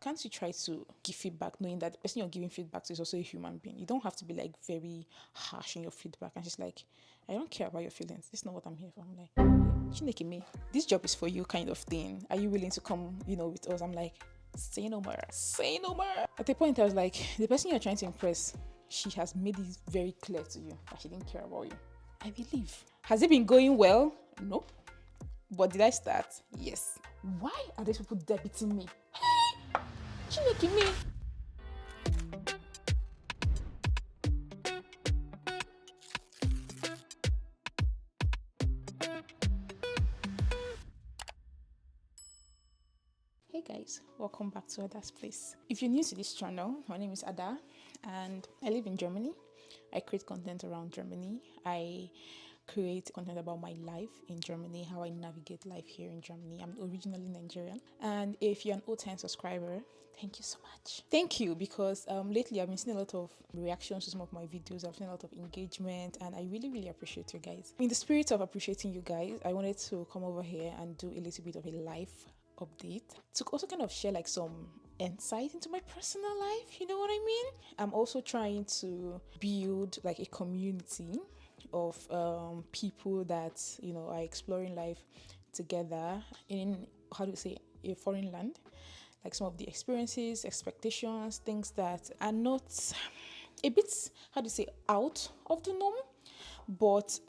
can't you try to give feedback knowing that the person you're giving feedback to is also a human being? You don't have to be like very harsh in your feedback. And she's like, I don't care about your feelings. This is not what I'm here for. I'm like, Chineke me, this job is for you kind of thing. Are you willing to come, with us? I'm like, say no more. Say no more. At the point I was like, the person you're trying to impress, she has made it very clear to you that she didn't care about you. I believe. Has it been going well? No. But did I start? Yes. Why are these people debiting me? Hey, Chineke me. Hey guys, welcome back to Ada's Place. If you're new to this channel, my name is Ada and I live in Germany. I create content around Germany. I create content about my life in Germany, how I navigate life here in Germany. I'm originally Nigerian. And if you're an old-time subscriber, thank you so much. Thank you, because lately I've been seeing a lot of reactions to some of my videos. I've seen a lot of engagement and I really appreciate you guys. In the spirit of appreciating you guys, I wanted to come over here and do a little bit of a life update to also kind of share like some insight into my personal life, you know what I mean? I'm also trying to build like a community of people that are exploring life together in, how do you say, a foreign land, like some of the experiences, expectations, things that are not a bit, how do you say, out of the norm, but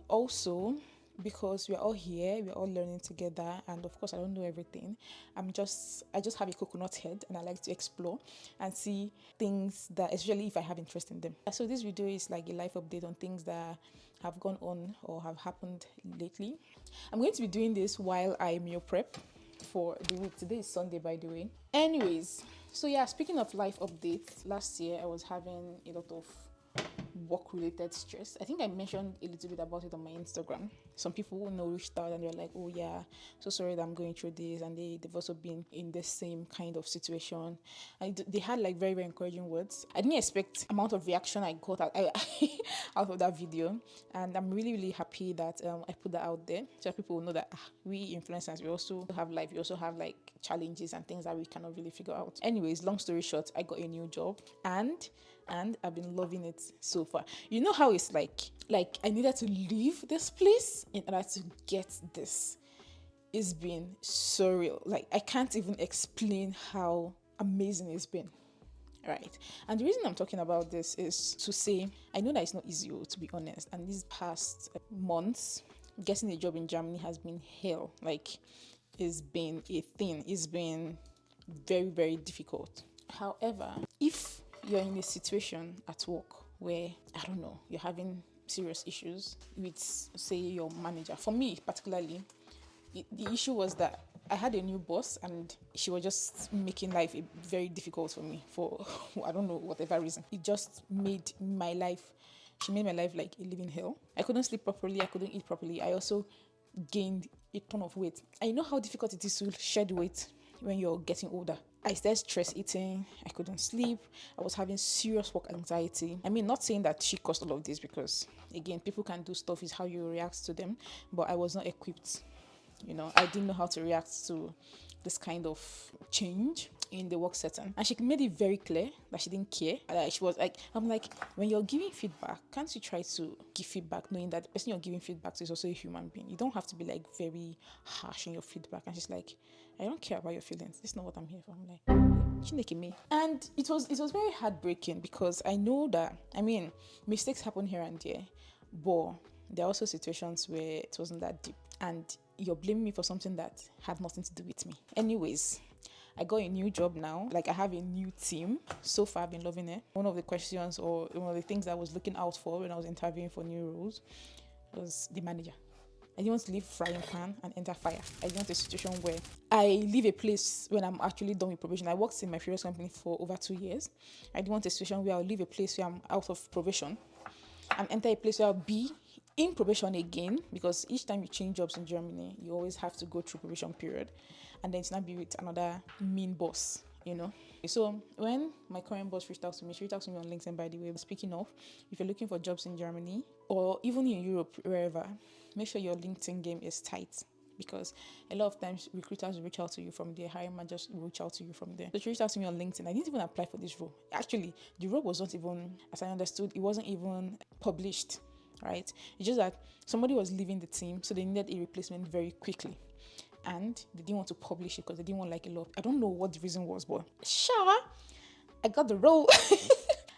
also because we're all here, we're all learning together, and of course I don't know everything. I just have a coconut head and I like to explore and see things that, especially if I have interest in them. So this video is like a life update on things that have gone on or have happened lately. I'm going to be doing this while I meal prep for the week. Today is Sunday, by the way. Anyways, so yeah, speaking of life updates, last year I was having a lot of work-related stress. I think I mentioned a little bit about it on my Instagram. Some people reached out and they're like, oh yeah, so sorry that I'm going through this, and they've also been in the same kind of situation, and they had like very encouraging words. I didn't expect amount of reaction I got out, out of that video, and I'm really happy that I put that out there so that people will know that we influencers, we also have life, we also have like challenges and things that we cannot really figure out. Anyways, long story short, I got a new job and I've been loving it so far. You know how it's like I needed to leave this place in order to get this. It's been surreal. Like, I can't even explain how amazing it's been. Right. And the reason I'm talking about this is to say, I know that it's not easy, to be honest. And these past months, getting a job in Germany has been hell. Like, it's been a thing. It's been very difficult. However, if you're in a situation at work where, I don't know, you're having serious issues with, say, your manager. For me, particularly, the issue was that I had a new boss and she was just making life very difficult for me for, I don't know, whatever reason. It just made my life, she made my life like a living hell. I couldn't sleep properly. I couldn't eat properly. I also gained a ton of weight. I know how difficult it is to shed weight when you're getting older. I started stress eating. I couldn't sleep. I was having serious work anxiety. I mean, not saying that she caused all of this, because again, people can do stuff, is how you react to them, but I was not equipped. I didn't know how to react to this kind of change in the work setting. And she made it very clear that she didn't care. She was like, I'm like, when you're giving feedback, can't you try to give feedback knowing that the person you're giving feedback to is also a human being? You don't have to be like very harsh in your feedback. And she's like, I don't care about your feelings. This is not what I'm here for. I'm like, Chineke me. And it was very heartbreaking, because I know that, I mean, mistakes happen here and there, but there are also situations where it wasn't that deep. And you're blaming me for something that had nothing to do with me. Anyways, I got a new job now. Like, I have a new team. So far, I've been loving it. One of the questions, or one of the things I was looking out for when I was interviewing for new roles, was the manager. I didn't want to leave frying pan and enter fire. I didn't want a situation where I leave a place when I'm actually done with probation. I worked in my previous company for over 2 years. I didn't want a situation where I'll leave a place where I'm out of probation and enter a place where I'll be in probation again, because each time you change jobs in Germany, you always have to go through probation period, and then it's not be with another mean boss, So when my current boss reached out to me, she reached out to me on LinkedIn, by the way. Speaking of, if you're looking for jobs in Germany or even in Europe, wherever, make sure your LinkedIn game is tight. because a lot of times recruiters will reach out to you from there, hiring managers will reach out to you from there. So she reached out to me on LinkedIn. I didn't even apply for this role. Actually, the role was not even, as I understood, it wasn't even published, right? It's just that somebody was leaving the team, so they needed a replacement very quickly. And they didn't want to publish it because they didn't want like a lot. I don't know what the reason was, but sure, I got the role.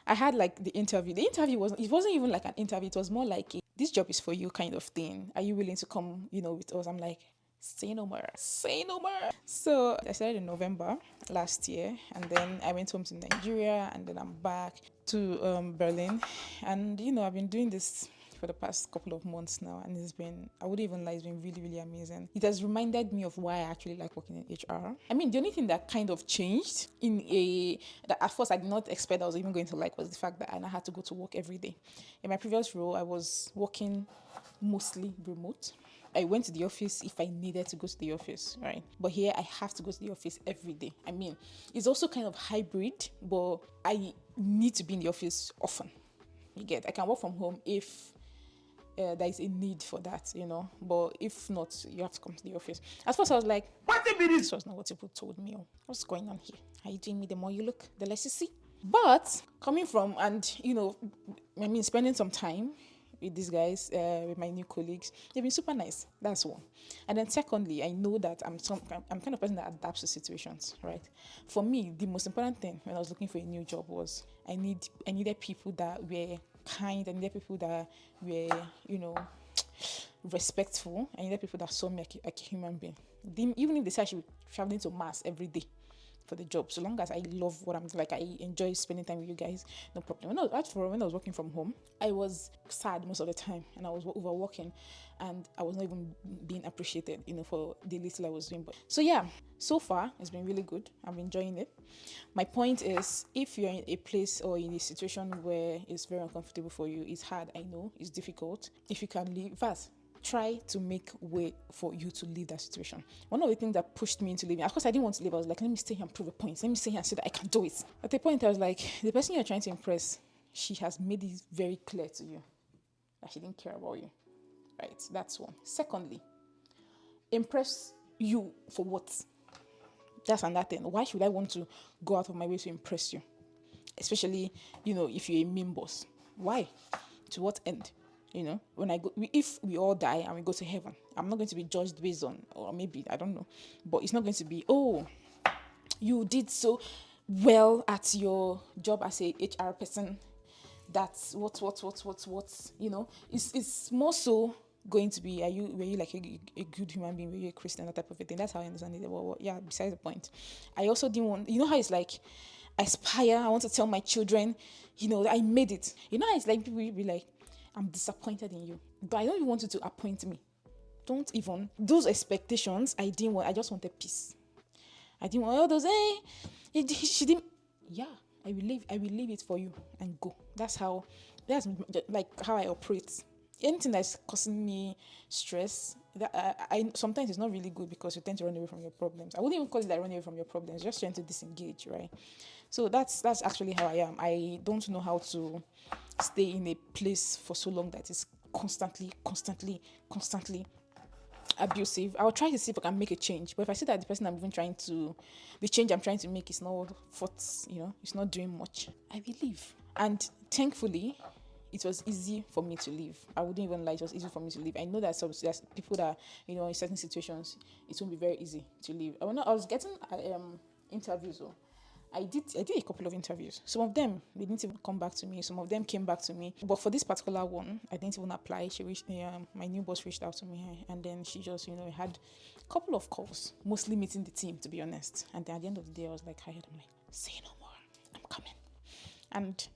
I had like the interview. The interview wasn't even like an interview. It was more like this job is for you kind of thing. Are you willing to come, with us? I'm like, say no more. Say no more. So I started in November last year, and then I went home to Nigeria, and then I'm back to Berlin. And I've been doing this for the past couple of months now, and I wouldn't even lie, it's been really, really amazing. It has reminded me of why I actually like working in HR. I mean, the only thing that kind of changed that at first I did not expect I was even going to like was the fact that I now had to go to work every day. In my previous role, I was working mostly remote. I went to the office if I needed to go to the office, right? But here I have to go to the office every day. I mean, it's also kind of hybrid, but I need to be in the office often. I can work from home if there is a need for that, but if not, you have to come to the office. At first I was like, this was not what people told me. What's going on here? Are you doing me? The more you look, the less you see. But coming from, and spending some time with these guys, with my new colleagues, they've been super nice. That's one. And then secondly, I know that I'm kind of person that adapts to situations, right? For me, the most important thing when I was looking for a new job was I needed people that were kind. I needed people that were, respectful. I needed people that saw me like a human being. Even if they say I should be traveling to Mars every day for the job, so long as I love what I'm like, I enjoy spending time with you guys, no problem. When I was working from home, I was sad most of the time, and I was overworking, and I was not even being appreciated, for the little I was doing. But so yeah, so far it's been really good. I'm enjoying it. My point is, if you're in a place or in a situation where it's very uncomfortable for you, it's hard, I know, it's difficult. If you can leave fast, try to make way for you to leave that situation. One of the things that pushed me into leaving, of course I didn't want to leave, I was like, let me stay here and prove a point. Let me stay here and say that I can do it. At the point I was like, the person you're trying to impress, she has made it very clear to you that she didn't care about you. Right? That's one. Secondly, impress you for what? That's another thing. Why should I want to go out of my way to impress you? Especially, if you're a mean boss. Why? To what end? When if we all die and we go to heaven, I'm not going to be judged based on, or maybe, I don't know, but it's not going to be, oh, you did so well at your job as a HR person. That's what, it's more so going to be, were you like a good human being, were you a Christian, that type of a thing. That's how I understand it. Well, yeah, besides the point. I also didn't want, how it's like, I aspire, I want to tell my children, I made it. How it's like people will be like, I'm disappointed in you, but I don't even want you to appoint me. Don't even, those expectations, I didn't want, I just wanted peace. I didn't want all those, she didn't, yeah, I will leave it for you and go. That's like how I operate. Anything that's causing me stress, that I sometimes it's not really good, because you tend to run away from your problems. I wouldn't even call it like running away from your problems, just trying to disengage, right? So that's actually how I am. I don't know how to stay in a place for so long that is constantly abusive. I'll try to see if I can make a change. But if I see that the change I'm trying to make is not it's not doing much, I will leave. And thankfully, it was easy for me to leave. I wouldn't even lie, it was easy for me to leave. I know that there's people that, in certain situations, it won't be very easy to leave. I was getting interviews, though. I did a couple of interviews. Some of them, they didn't even come back to me. Some of them came back to me. But for this particular one, I didn't even apply. My new boss reached out to me, and then she just, had a couple of calls, mostly meeting the team, to be honest. And then at the end of the day, I was like, I'm like, say no more. I'm coming. And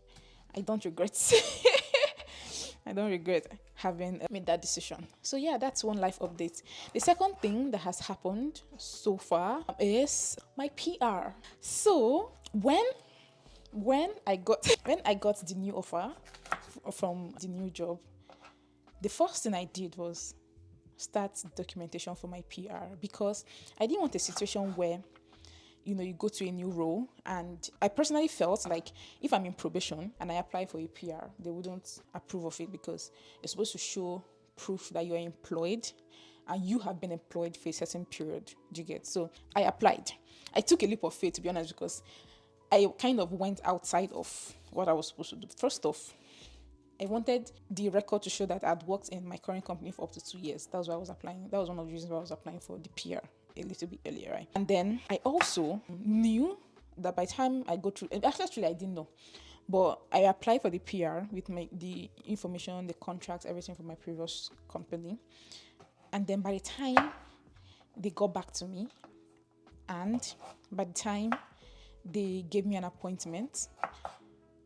I don't regret having made that decision. So yeah, that's one life update. The second thing that has happened so far is my PR. So when I got the new offer from the new job, the first thing I did was start documentation for my PR, because I didn't want a situation where you go to a new role, and I personally felt like if I'm in probation and I apply for a PR, they wouldn't approve of it, because it's supposed to show proof that you're employed and you have been employed for a certain period. Do you get? So I applied. I took a leap of faith, to be honest, because I kind of went outside of what I was supposed to do. First off, I wanted the record to show that I'd worked in my current company for up to 2 years. That was why I was applying. That was one of the reasons why I was applying for the PR a little bit earlier, right? And then I also knew that by the time I go through, actually I didn't know, but I applied for the PR with the information, the contracts, everything from my previous company. And then by the time they got back to me, and by the time they gave me an appointment,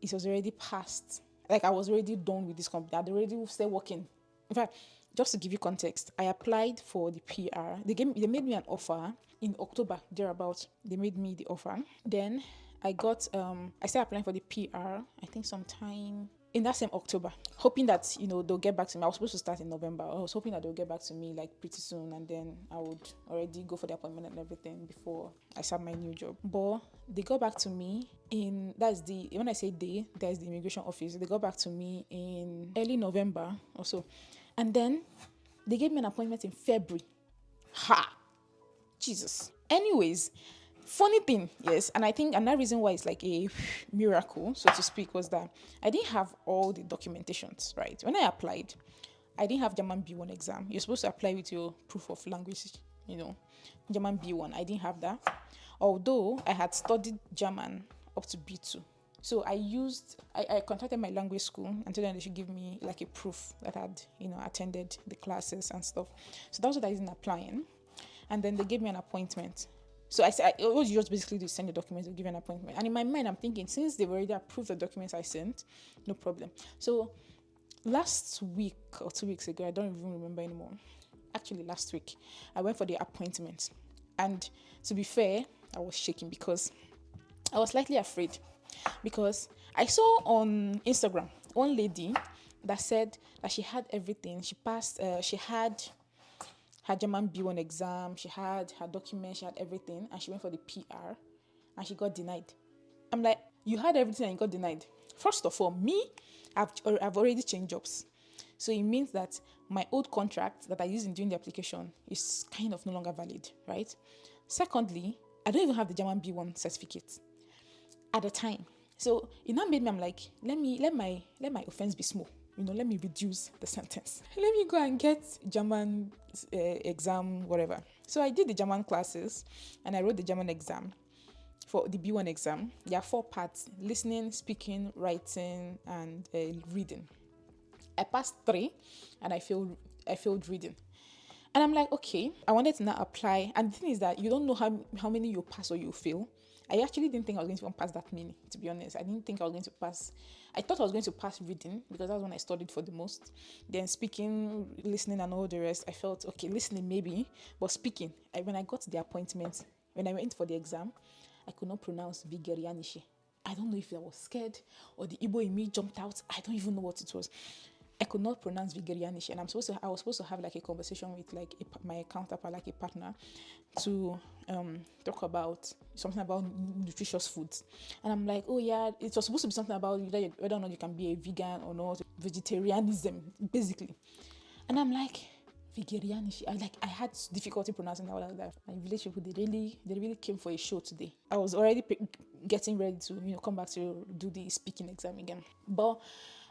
it was already past. Like I was already done with this company. I'd already started working. In fact, just to give you context, I applied for the PR. They made me an offer in October, thereabouts. They made me the offer. Then I started applying for the PR, I think sometime in that same October, hoping that, they'll get back to me. I was supposed to start in November. I was hoping that they'll get back to me like pretty soon, and then I would already go for the appointment and everything before I start my new job. But they got back to me when I say they, that's the immigration office. They got back to me in early November or so. And then they gave me an appointment in February. Ha! Jesus. Anyways, funny thing, yes, and I think another reason why it's like a miracle, so to speak, was that I didn't have all the documentations, right? When I applied, I didn't have German B1 exam. You're supposed to apply with your proof of language, German B1. I didn't have that. Although I had studied German up to B2. So I contacted my language school and told them they should give me like a proof that I'd, attended the classes and stuff. So that was what I did in applying. And then they gave me an appointment. So it was just basically to send the documents to give an appointment. And in my mind, I'm thinking, since they've already approved the documents I sent, no problem. So last week or 2 weeks ago, I don't even remember anymore. Actually, last week, I went for the appointment. And to be fair, I was shaking because I was slightly afraid. Because I saw on Instagram one lady that said that she had everything. She passed, she had her German B1 exam, she had her documents, she had everything, and she went for the PR, and she got denied. I'm like, you had everything and you got denied. First of all, I've already changed jobs. So it means that my old contract that I used in doing the application is kind of no longer valid, right? Secondly, I don't even have the German B1 certificate at the time. So it now made me, I'm like, let my offense be small. Let me reduce the sentence. Let me go and get German exam, whatever. So I did the German classes and I wrote the German exam for the B1 exam. There are 4 parts: listening, speaking, writing, and reading. I passed 3 and I failed reading. And I'm like, okay, I wanted to now apply. And the thing is that you don't know how many you pass or you fail. I actually didn't think I was going to pass that many, to be honest. I didn't think I was going to pass. I thought I was going to pass reading because that's when I studied for the most. Then speaking, listening, and all the rest, I felt, okay, listening maybe, but speaking, when I got to the appointment, when I went for the exam, I could not pronounce Vigerianishi. I don't know if I was scared or the Igbo in me jumped out. I don't even know what it was. I could not pronounce Vigerianishi, and I was supposed to have like a conversation with like my counterpart, like a partner, to talk about something about nutritious foods. And I'm like, oh yeah, it was supposed to be something about whether or not you can be a vegan or not, vegetarianism, basically. And I'm like, Vigerianishi. I had difficulty pronouncing that word. My village people, they really came for a show today. I was already getting ready to come back to do the speaking exam again, but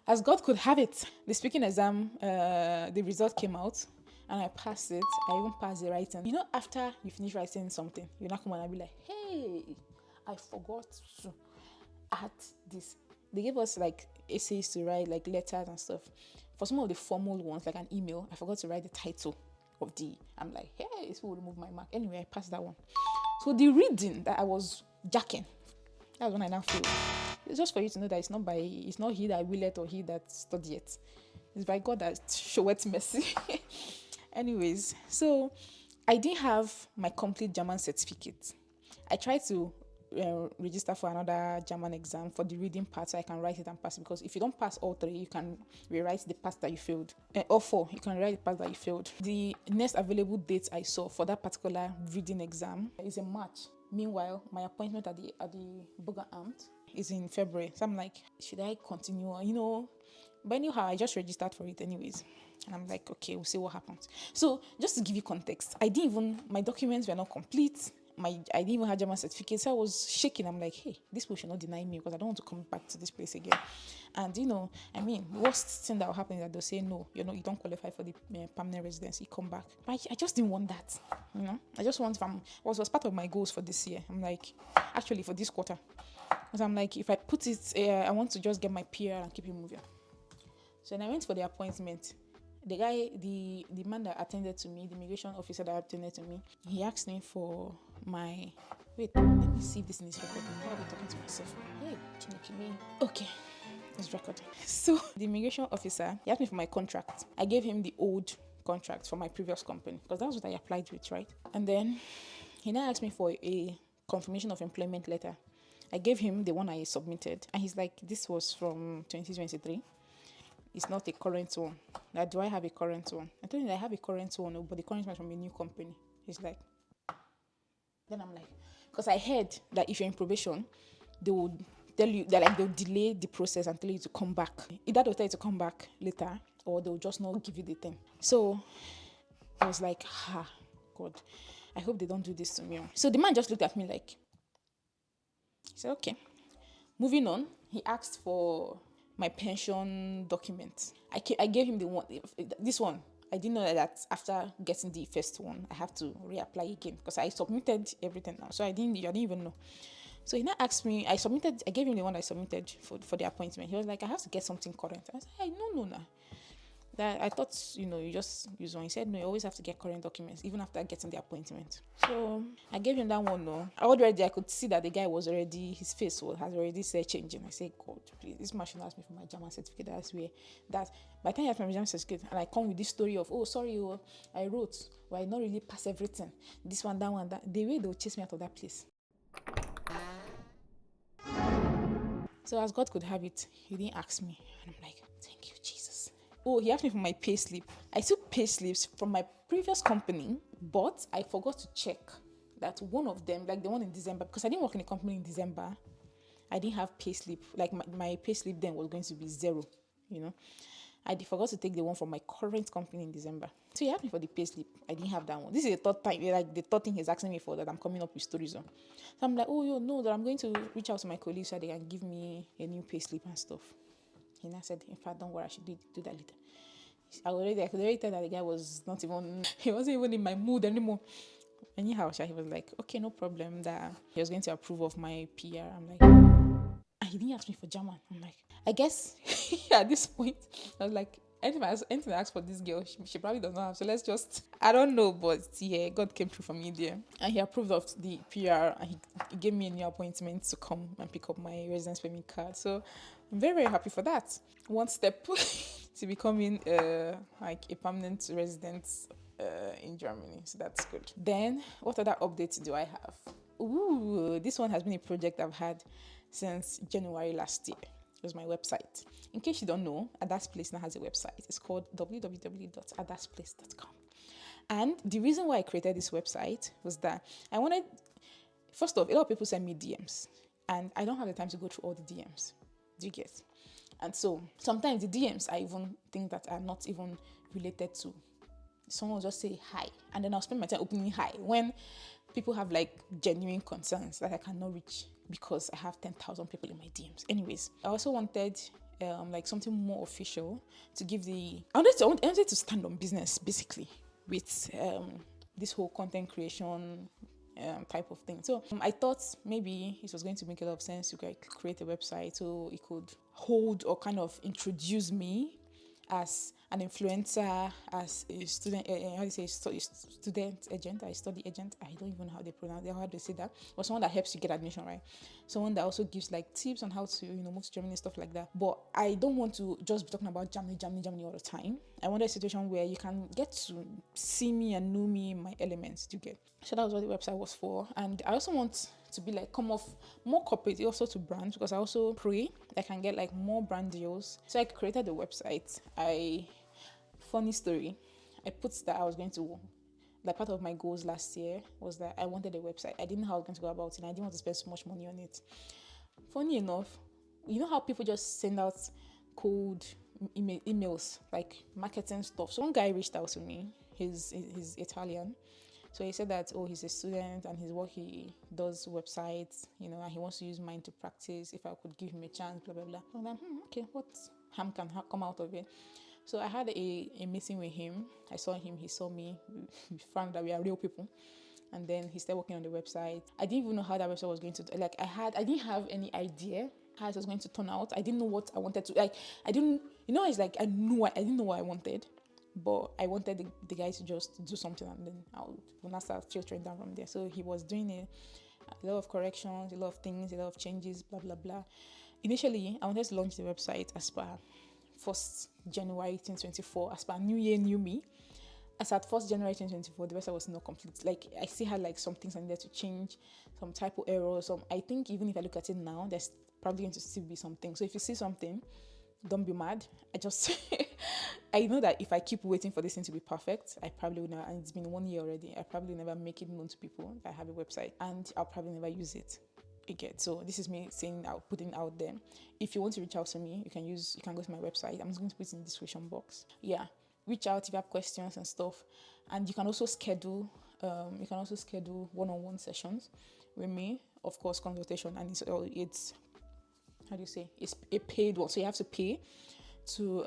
as God could have it, the speaking exam, the result came out and I passed it. I even passed the writing. After you finish writing something, you now come and be like, hey, I forgot to add this. They gave us like essays to write, like letters and stuff. For some of the formal ones, like an email, I forgot to write the title of I'm like, hey, this will remove my mark. Anyway, I passed that one. So the reading that I was jacking, that's when I now failed. It's just for you to know that it's not he that willeth or he that studieth. It's by God that showeth mercy. Anyways, so I didn't have my complete German certificate. I tried to register for another German exam for the reading part so I can write it and pass it, because if you don't pass all 3, you can rewrite the parts that you failed. All 4, you can write the parts that you failed. The next available date I saw for that particular reading exam is in March. Meanwhile, my appointment at the Burger Amt is in February. So I'm like, should I continue? But anyhow, I just registered for it anyways. And I'm like, okay, we'll see what happens. So just to give you context, my documents were not complete. I didn't even have German certificates. So I was shaking. I'm like, hey, this people should not deny me because I don't want to come back to this place again. And worst thing that will happen is that they'll say, no, you don't qualify for the permanent residency. Come back. But I just didn't want that. I just want, was part of my goals for this year. I'm like, actually for this quarter. Because I'm like, if I put it, I want to just get my PR and keep it moving. So when I went for the appointment, the guy, the man that attended to me, the immigration officer that attended to me, he asked me for my... Wait, let me see if this is recording. I'll be talking to myself. Hey, Chinekimi. Okay, it's recording. So the immigration officer, he asked me for my contract. I gave him the old contract for my previous company because that's what I applied with, right? And then he now asked me for a confirmation of employment letter. I gave him the one I submitted, and he's like, this was from 2023. It's not a current one. Do I have a current one? I told him I have a current one, but the current one is from a new company. He's like, then I'm like, because I heard that if you're in probation, they would tell you that they'll delay the process and tell you to come back. Either they'll tell you to come back later, or they'll just not give you the thing. So I was like, God, I hope they don't do this to me. So the man just looked at me like, he said, okay. Moving on, he asked for my pension documents. I gave him the one, this one. I didn't know that after getting the first one, I have to reapply again because I submitted everything now. So I didn't even know. So he now asked me, I gave him the one I submitted for the appointment. He was like, I have to get something current. I was like, hey, no. That I thought, you just use one. He said, no, you always have to get current documents, even after getting the appointment. So I gave him that one, no. I could see that the guy was already, his face has already started changing. I said, God, please, this machine asked me for my German certificate. That's where, that by the time I have my German certificate, and I come with this story of, I wrote, but I not really pass everything. This one, that one, that. The way they'll chase me out of that place. So as God could have it, he didn't ask me. And I'm like, thank you, Jesus. He asked me for my pay slip. I took pay slips from my previous company, but I forgot to check that one of them, like the one in December, because I didn't work in a company in December, I didn't have pay slip. Like my pay slip then was going to be 0, I forgot to take the one from my current company in December. So he asked me for the pay slip. I didn't have that one. This is the third time, like the third thing he's asking me for that I'm coming up with stories on. So I'm like, no, that I'm going to reach out to my colleagues so they can give me a new pay slip and stuff. He now said, in fact, don't worry, I should do that later. I could already tell that the guy was he wasn't even in my mood anymore. Anyhow, he was like, okay, no problem, that he was going to approve of my PR. I'm like, and he didn't ask me for German. I'm like, I guess at this point, I was like, anything I ask for this girl, she probably does not have. So let's just, I don't know, but yeah, God came through for me there. And he approved of the PR and he gave me a new appointment to come and pick up my residence permit card. So I'm very, very happy for that. One step to becoming like a permanent resident in Germany. So that's good. Then what other updates do I have? This one has been a project I've had since January last year. It was my website. In case you don't know, Ada's Place now has a website. It's called www.adasplace.com. And the reason why I created this website was that I wanted, first off, a lot of people send me DMs and I don't have the time to go through all the DMs. Do you get? And so sometimes the DMs I even think that are not even related to. Someone will just say hi and then I'll spend my time opening hi when people have like genuine concerns that I cannot reach because I have 10,000 people in my DMs. Anyways, I also wanted like something more official to give I wanted to stand on business basically with this whole content creation type of thing. So I thought maybe it was going to make a lot of sense to create a website so it could hold or kind of introduce me as an influencer, as a student, student agent, a study agent. I don't even know how they pronounce it, how they say that. Or someone that helps you get admission, right? Someone that also gives like tips on how to, move to Germany, stuff like that. But I don't want to just be talking about Germany all the time. I want a situation where you can get to see me and know me in my elements to get. So that was what the website was for. And I also want to be like come off more corporate, also to brands, because I also pray I can get like more brand deals. So I created the website. Funny story, I put that I was going to, like part of my goals last year was that I wanted a website. I didn't know how I was going to go about it and I didn't want to spend so much money on it. Funny enough, you know how people just send out cold emails, like marketing stuff. So one guy reached out to me. He's Italian. So he said that, oh, he's a student and his work, he does websites, and he wants to use mine to practice. If I could give him a chance, blah, blah, blah. I'm like, okay, what harm can come out of it? So I had a meeting with him. I saw him, he saw me. We found that we are real people. And then he started working on the website. I didn't even know how that website was going to, I didn't have any idea how it was going to turn out. I didn't know what I wanted to, I didn't, it's like, I didn't know what I wanted. But I wanted the guy to just do something, and then when I start filtering down from there. So he was doing a lot of corrections, a lot of things, a lot of changes, blah, blah, blah. Initially, I wanted to launch the website as per 1st January 2024, as per New Year, New Me. As at 1st January 2024, the website was not complete. Like, I still had like some things I needed to change, some typo errors. I think even if I look at it now, there's probably going to still be something. So if you see something, don't be mad. I know that if I keep waiting for this thing to be perfect, I probably will never, and it's been 1 year already, I probably never make it known to people if I have a website, and I'll probably never use it again. So this is me saying, putting out there. If you want to reach out to me, you can go to my website. I'm just going to put it in the description box. Yeah, reach out if you have questions and stuff. And you can also schedule one-on-one sessions with me, of course, consultation, and it's how do you say, it's a paid one, so you have to pay to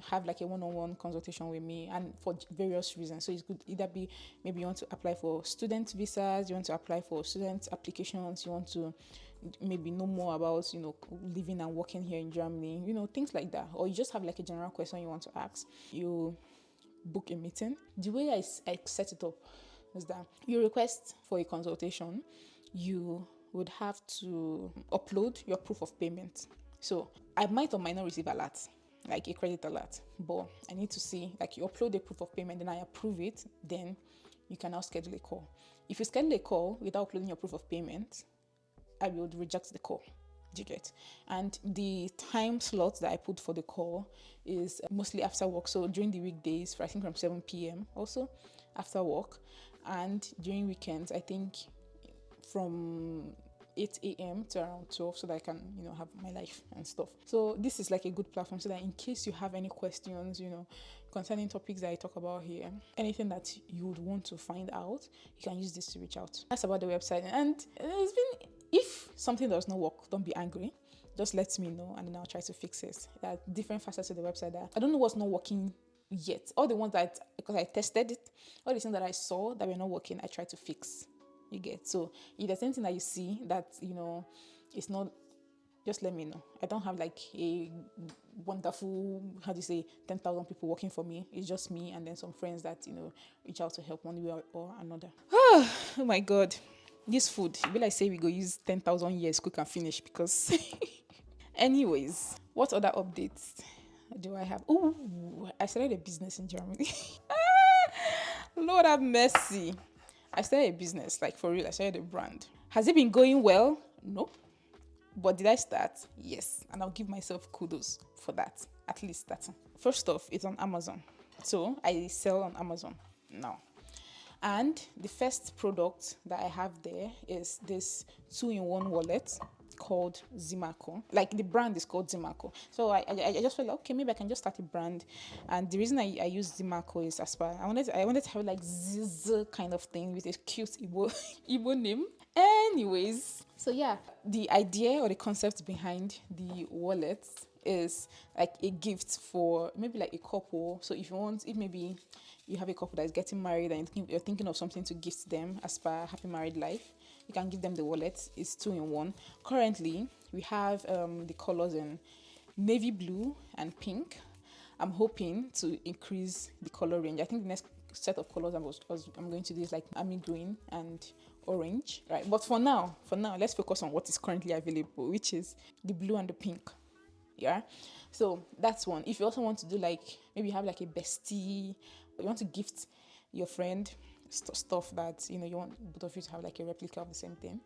have like a one-on-one consultation with me, and for various reasons. So it could either be, maybe you want to apply for student visas, you want to apply for student applications, you want to maybe know more about living and working here in Germany, things like that, or you just have like a general question you want to ask. You book a meeting. The way I set it up is that you request for a consultation, you would have to upload your proof of payment. So I might or might not receive alert, like a credit alert, but I need to see, like, you upload the proof of payment, then I approve it, then you can now schedule a call. If you schedule a call without uploading your proof of payment, I would reject the call. Do you get? And the time slot that I put for the call is mostly after work. So during the weekdays, I think from 7 p.m. also after work, and during weekends, I think from 8 a.m. to around 12, so that I can, have my life and stuff. So this is like a good platform, so that in case you have any questions, concerning topics that I talk about here, anything that you would want to find out, you can use this to reach out. That's about the website. And if something does not work, don't be angry. Just let me know, and then I'll try to fix it. There are different facets of the website that I don't know what's not working yet. All the ones because I tested it, all the things that I saw that were not working, I tried to fix. You get? So if there's anything that you see that it's not, just let me know. I don't have like a wonderful, 10,000 people working for me. It's just me and then some friends that reach out to help one way or another. Oh my god, this food, will I say we go use 10,000 years cook and finish, because anyways, what other updates do I have? Oh, I started a business in Germany. Lord have mercy. I started a business, like for real. I started a brand. Has it been going well? No. But did I start? Yes. And I'll give myself kudos for that. At least that. First off, it's on Amazon. So I sell on Amazon now. And the first product that I have there is this 2-in-1 wallet called Zimaco. Like, the brand is called Zimaco. So I just felt like, okay, maybe I can just start a brand. And the reason I use Zimaco is I wanted to have like Ziz kind of thing with a cute Igbo name. Anyways, so yeah, the idea or the concept behind the wallet is like a gift for maybe like a couple. So if maybe you have a couple that is getting married and you're thinking of something to gift them as per happy married life, you can give them the wallet. It's 2-in-1. Currently, we have the colors in navy blue and pink. I'm hoping to increase the color range. I think the next set of colors I'm going to do is like army green and orange, right? But for now, let's focus on what is currently available, which is the blue and the pink. Yeah, so that's one. If you also want to do like, maybe you have like a bestie, you want to gift your friend stuff that you want both of you to have like a replica of the same thing,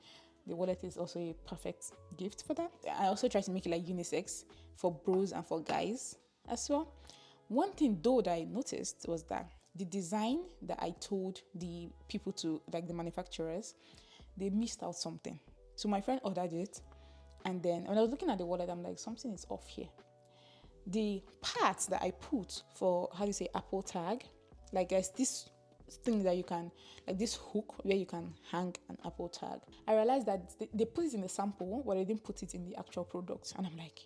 the wallet is also a perfect gift for that. I also try to make it like unisex for bros and for guys as well. One thing though that I noticed was that the design that I told the people to, like the manufacturers, they missed out something. So my friend ordered it, and then when I was looking at the wallet, I'm like, something is off here. the parts that I put for, how do you say, Apple tag, like there's this thing that you can, like this hook where you can hang an Apple tag. I realized that they put it in the sample, but they didn't put it in the actual product. And I'm like,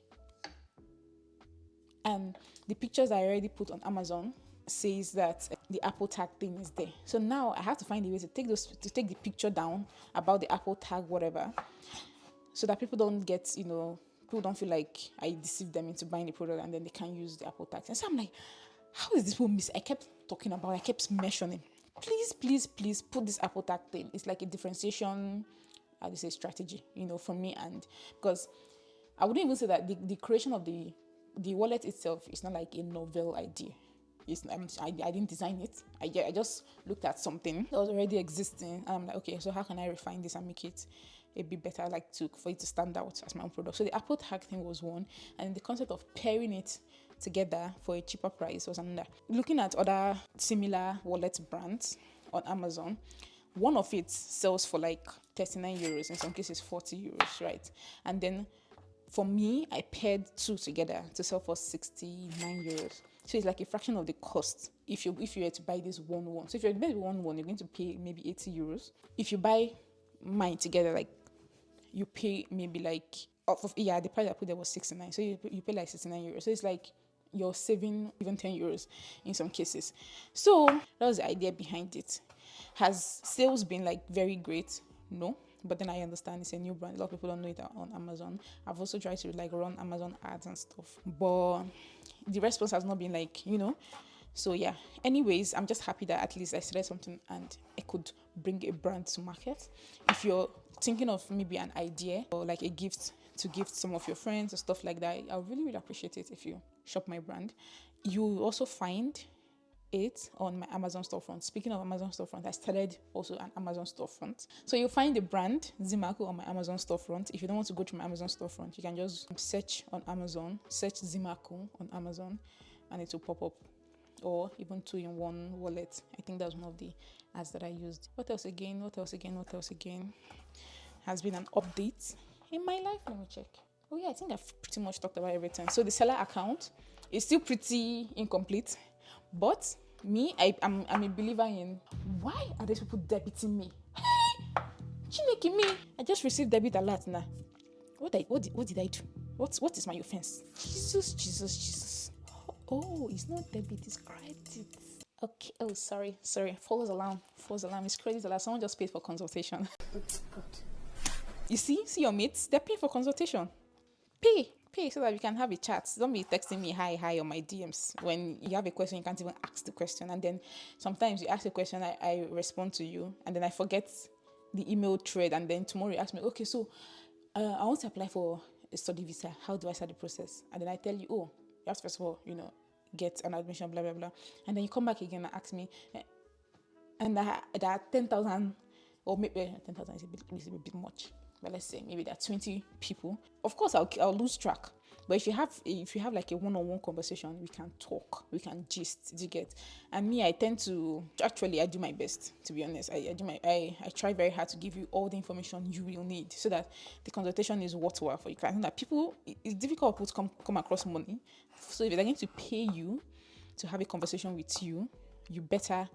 and the pictures I already put on Amazon says that the Apple tag thing is there. So now I have to find a way to take the picture down about the Apple tag, whatever, so that people don't get, people don't feel like I deceived them into buying the product and then they can't use the Apple tags. And so I'm like, how is this one miss? I kept talking about, I kept mentioning, please put this Apple tag thing. It's like a differentiation, how do you say, strategy, for me. And because I wouldn't even say that the creation of the wallet itself is not like a novel idea. I didn't design it. I just looked at something that was already existing, and I'm like, okay, so how can I refine this and make it a bit better, for it to stand out as my own product? So the Apple tag thing was one, and the concept of pairing it together for a cheaper price was another. Looking at other similar wallet brands on Amazon, one of it sells for like 39 euros, in some cases 40 euros, right? And then for me, I paired two together to sell for 69 euros. So it's like a fraction of the cost if you were to buy this one. So if you're buying one, you're going to pay maybe 80 euros. If you buy mine together, like you pay maybe like the price I put there was 69. So you pay like 69 euros. So it's like you're saving even 10 euros in some cases. So that was the idea behind it. Has sales been like very great? No. But then I understand it's a new brand. A lot of people don't know it on Amazon. I've also tried to like run Amazon ads and stuff, but the response has not been like, So yeah. Anyways, I'm just happy that at least I started something and I could bring a brand to market. If you're thinking of maybe an idea or like a gift to gift some of your friends or stuff like that, I would really, really appreciate it if you shop my brand. You will also find it on my Amazon storefront. Speaking of Amazon storefront, I started also an Amazon storefront. So you'll find the brand Zimaku on my Amazon storefront. If you don't want to go to my Amazon storefront, you can just search on Amazon, search Zimaku on Amazon, and it will pop up. Or even 2-in-1 wallet. I think that's one of the ads that I used. What else again? Has been an update in my life. Let me check. Oh yeah, I think I've pretty much talked about everything. So the seller account is still pretty incomplete. But me, I'm a believer in, why are these people debiting me? Hey, Chineke me. I just received debit alert now. What did I do? What is my offense? Jesus. Oh, it's not debit, it's credit. Okay. Oh, sorry. False alarm. It's credit alert. Someone just paid for consultation. God. You see your mates, they're paying for consultation. Pay so that we can have a chat. Don't be texting me hi on my DMs. When you have a question, you can't even ask the question. And then sometimes you ask a question, I respond to you, and then I forget the email thread. And then tomorrow you ask me, okay, so I want to apply for a study visa. How do I start the process? And then I tell you, you have to first of all, get an admission, blah, blah, blah. And then you come back again and ask me, and there are 10,000, or maybe 10,000 is a bit much. But let's say maybe there are 20 people. Of course, I'll lose track. But if you have like a one-on-one conversation, we can talk, we can gist, you get. And me, I tend to I do my best, to be honest. I try very hard to give you all the information you will need so that the consultation is worthwhile for you. I think that it's difficult to come across money. So if they're going to pay you to have a conversation with you, you better,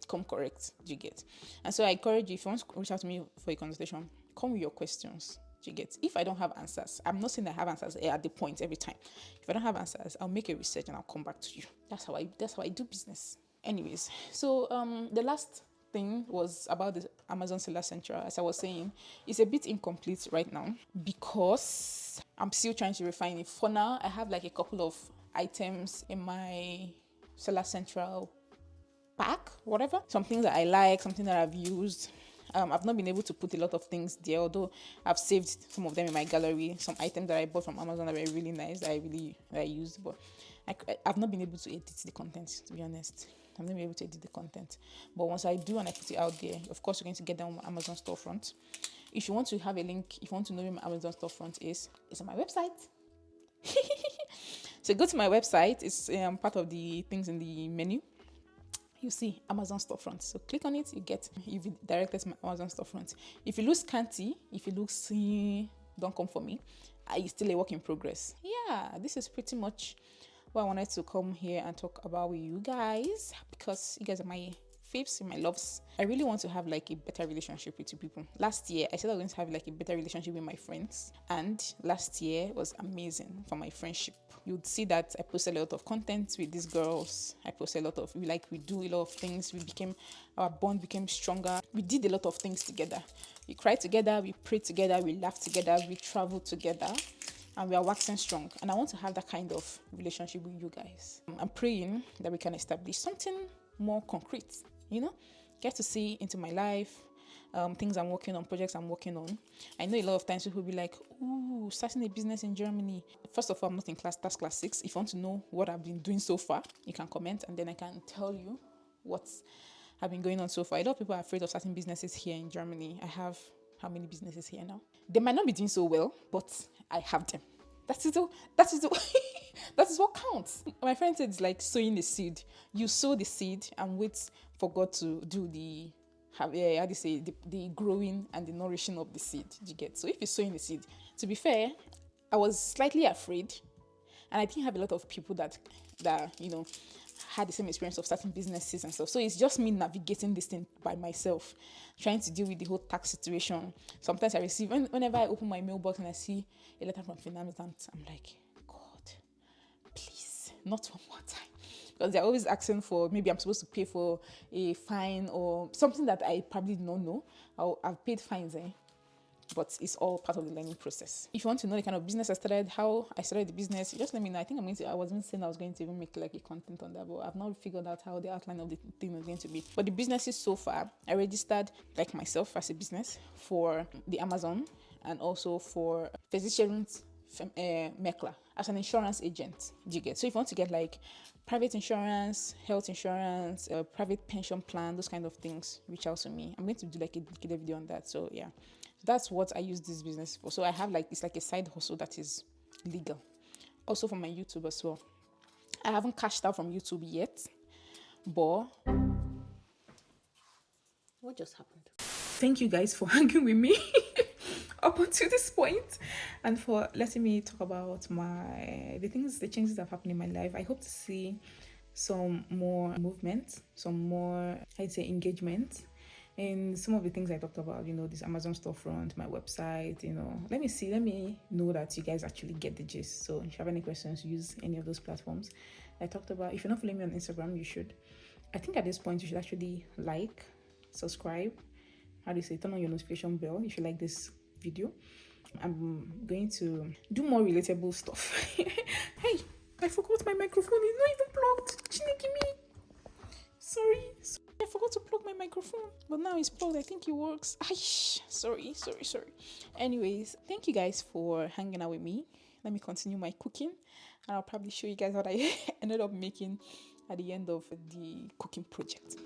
come correct, you get. And so I encourage you, if you want to reach out to me for a consultation, come with your questions, you get. If I don't have answers, I'm not saying I have answers at the point every time. If I don't have answers, I'll make a research and I'll come back to you. That's how I do business. Anyways, so the last thing was about the Amazon Seller Central. As I was saying, it's a bit incomplete right now because I'm still trying to refine it. For now, I have like a couple of items in my Seller Central pack, whatever. Some things that I like, something that I've used. I've not been able to put a lot of things there, although I've saved some of them in my gallery. Some items that I bought from Amazon that were really nice that I used, but I've not been able to edit the content, to be honest. I've not been able to edit the content. But once I do and I put it out there, of course, you're going to get them on my Amazon storefront. If you want to have a link, if you want to know where my Amazon storefront is, it's on my website. So go to my website. It's part of the things in the menu. You see Amazon storefront. So click on it, you'll be directed to my Amazon storefront. If you look scanty, if you look don't come for me. I still a work in progress. Yeah, this is pretty much what I wanted to come here and talk about with you guys, because you guys are my faves and my loves. I really want to have like a better relationship with you people. Last year, I said I was going to have like a better relationship with my friends, and last year was amazing for my friendship. You'd see that I posted a lot of content with these girls. I posted a lot of, we do a lot of things. Our bond became stronger. We did a lot of things together. We cried together, we prayed together, we laughed together, we traveled together, and we are waxing strong. And I want to have that kind of relationship with you guys. I'm praying that we can establish something more concrete, get to see into my life, things I'm working on, projects I'm working on. I know a lot of times people will be like, ooh, starting a business in Germany. First of all, I'm not in class, that's class 6. If you want to know what I've been doing so far, you can comment, and then I can tell you what's have been going on so far. A lot of people are afraid of starting businesses here in Germany. I have how many businesses here now? They might not be doing so well, but I have them. That is that is what counts. My friend said it's like sowing the seed. You sow the seed and wait for God to do the growing and the nourishing of the seed. You get? So if you're sowing the seed, to be fair, I was slightly afraid, and I didn't have a lot of people that had the same experience of starting businesses and stuff. So it's just me navigating this thing by myself, trying to deal with the whole tax situation. Sometimes I receive, whenever I open my mailbox and I see a letter from finance, I'm like, God, please, not one more time. Because they're always asking for, maybe I'm supposed to pay for a fine or something that I probably don't know. I've paid fines, but it's all part of the learning process. If you want to know the kind of business I started, how I started the business, just let me know. I think I wasn't saying I was going to even make like a content on that, but I've not figured out how the outline of the thing is going to be. But the businesses so far, I registered like myself as a business for the Amazon and also for Versicherungs Makler as an insurance agent. Do you get? So if you want to get like private insurance, health insurance, private pension plan, those kind of things, reach out to me. I'm going to do like a dedicated video on that. So yeah, that's what I use this business for. So I have like, it's like a side hustle that is legal. Also for my YouTube as well. I haven't cashed out from YouTube yet, but what just happened? Thank you guys for hanging with me up until this point, and for letting me talk about the changes that have happened in my life. I hope to see some more movement, some more, I'd say, engagement in some of the things I talked about, this Amazon storefront, my website, let me know that you guys actually get the gist. So if you have any questions, use any of those platforms I talked about. If you're not following me on Instagram, you should. I think at this point you should actually like, subscribe, turn on your notification bell if you like this video. I'm going to do more relatable stuff. Hey, I forgot my microphone. It's not even plugged. Chineke me. Sorry. I forgot to plug my microphone, but now it's plugged. I think it works. Sorry. Anyways, thank you guys for hanging out with me. Let me continue my cooking, and I'll probably show you guys what I ended up making at the end of the cooking project.